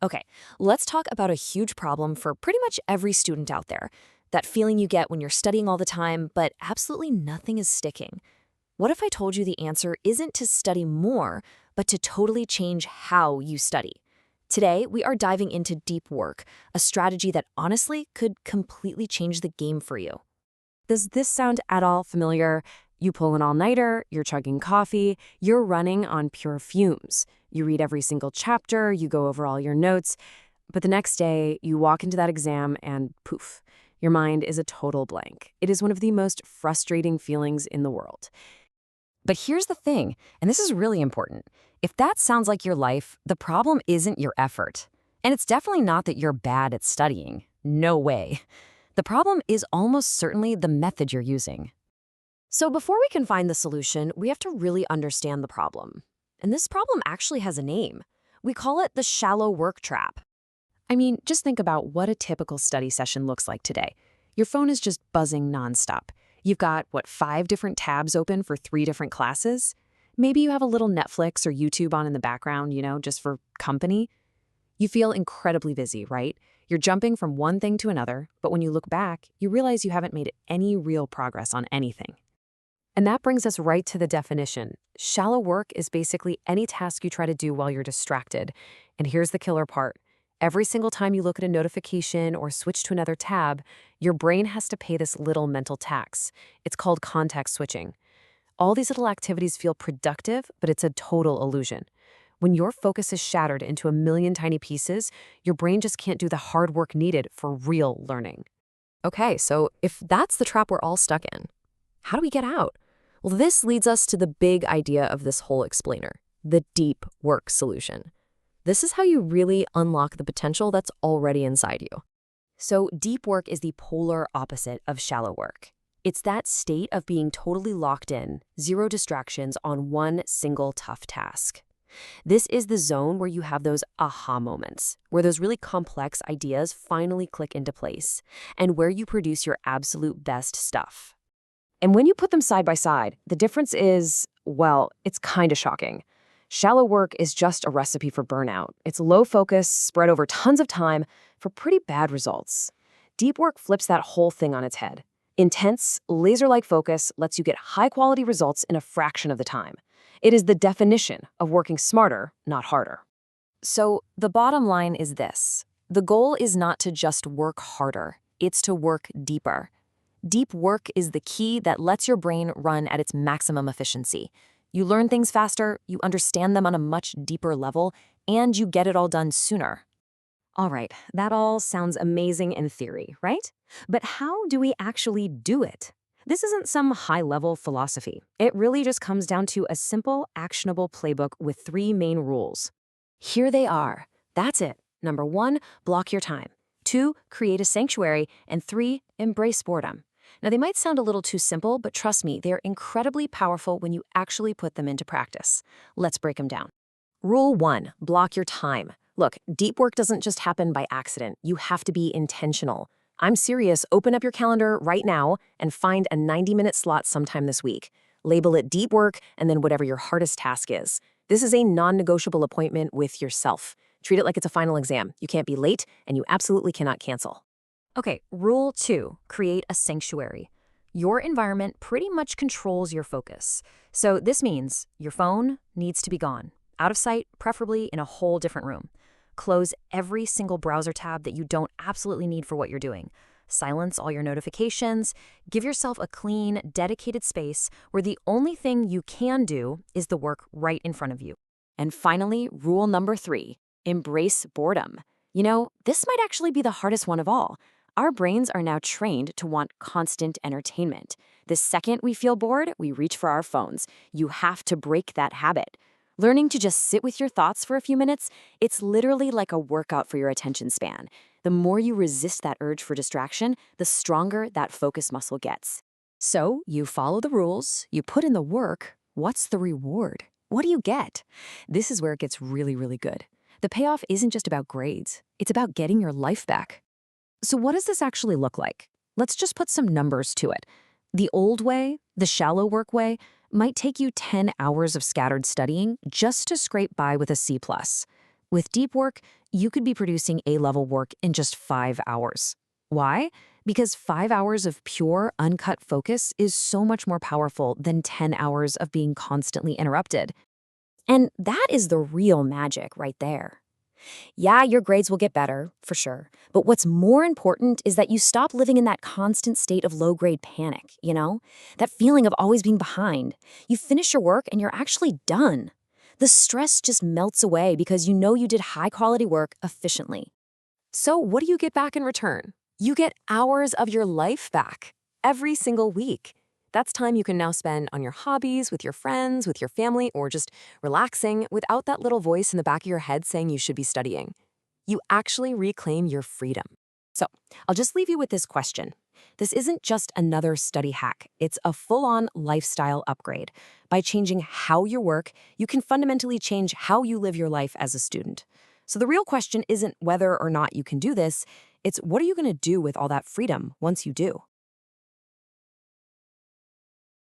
Okay, let's talk about a huge problem for pretty much every student out there. That feeling you get when you're studying all the time, but absolutely nothing is sticking. What if I told you the answer isn't to study more, but to totally change how you study? Today, we are diving into deep work, a strategy that honestly could completely change the game for you. Does this sound at all familiar? You pull an all-nighter, you're chugging coffee, you're running on pure fumes. You read every single chapter, you go over all your notes, but the next day you walk into that exam and poof, your mind is a total blank. It is one of the most frustrating feelings in the world. But here's the thing, and this is really important. If that sounds like your life, the problem isn't your effort. And it's definitely not that you're bad at studying. No way. The problem is almost certainly the method you're using. So, before we can find the solution, we have to really understand the problem. And this problem actually has a name. We call it the shallow work trap. I mean, just think about what a typical study session looks like today. Your phone is just buzzing nonstop. You've got, 5 different tabs open for 3 different classes? Maybe you have a little Netflix or YouTube on in the background, just for company. You feel incredibly busy, right? You're jumping from one thing to another, but when you look back, you realize you haven't made any real progress on anything. And that brings us right to the definition. Shallow work is basically any task you try to do while you're distracted. And here's the killer part. Every single time you look at a notification or switch to another tab, your brain has to pay this little mental tax. It's called context switching. All these little activities feel productive, but it's a total illusion. When your focus is shattered into a million tiny pieces, your brain just can't do the hard work needed for real learning. Okay, so if that's the trap we're all stuck in, how do we get out? Well, this leads us to the big idea of this whole explainer, the deep work solution. This is how you really unlock the potential that's already inside you. So, deep work is the polar opposite of shallow work. It's that state of being totally locked in, zero distractions on one single tough task. This is the zone where you have those aha moments, where those really complex ideas finally click into place, and where you produce your absolute best stuff. And when you put them side by side, the difference is, well, it's kind of shocking. Shallow work is just a recipe for burnout. It's low focus, spread over tons of time, for pretty bad results. Deep work flips that whole thing on its head. Intense, laser-like focus lets you get high-quality results in a fraction of the time. It is the definition of working smarter, not harder. So, the bottom line is this. The goal is not to just work harder, it's to work deeper. Deep work is the key that lets your brain run at its maximum efficiency. You learn things faster, you understand them on a much deeper level, and you get it all done sooner. All right, that all sounds amazing in theory, right? But how do we actually do it? This isn't some high-level philosophy. It really just comes down to a simple, actionable playbook with 3 main rules. Here they are. That's it. Number 1, block your time. 2, create a sanctuary. And 3, embrace boredom. Now, they might sound a little too simple, but trust me, they're incredibly powerful when you actually put them into practice. Let's break them down. Rule 1, block your time. Look, deep work doesn't just happen by accident. You have to be intentional. I'm serious. Open up your calendar right now and find a 90-minute slot sometime this week. Label it deep work and then whatever your hardest task is. This is a non-negotiable appointment with yourself. Treat it like it's a final exam. You can't be late and you absolutely cannot cancel. Okay, rule 2, create a sanctuary. Your environment pretty much controls your focus. So this means your phone needs to be gone, out of sight, preferably in a whole different room. Close every single browser tab that you don't absolutely need for what you're doing. Silence all your notifications. Give yourself a clean, dedicated space where the only thing you can do is the work right in front of you. And finally, rule number 3, embrace boredom. This might actually be the hardest one of all. Our brains are now trained to want constant entertainment. The second we feel bored, we reach for our phones. You have to break that habit. Learning to just sit with your thoughts for a few minutes, it's literally like a workout for your attention span. The more you resist that urge for distraction, the stronger that focus muscle gets. So, you follow the rules, you put in the work. What's the reward? What do you get? This is where it gets really, really good. The payoff isn't just about grades. It's about getting your life back. So what does this actually look like? Let's just put some numbers to it. The old way, the shallow work way, might take you 10 hours of scattered studying just to scrape by with a C+. With deep work, you could be producing A-level work in just 5 hours. Why? Because 5 hours of pure, uncut focus is so much more powerful than 10 hours of being constantly interrupted. And that is the real magic right there. Yeah, your grades will get better, for sure. But what's more important is that you stop living in that constant state of low-grade panic, That feeling of always being behind. You finish your work and you're actually done. The stress just melts away because you know you did high-quality work efficiently. So what do you get back in return? You get hours of your life back every single week. That's time you can now spend on your hobbies, with your friends, with your family, or just relaxing without that little voice in the back of your head saying you should be studying. You actually reclaim your freedom. So, I'll just leave you with this question. This isn't just another study hack. It's a full-on lifestyle upgrade. By changing how you work, you can fundamentally change how you live your life as a student. So the real question isn't whether or not you can do this, it's what are you going to do with all that freedom once you do?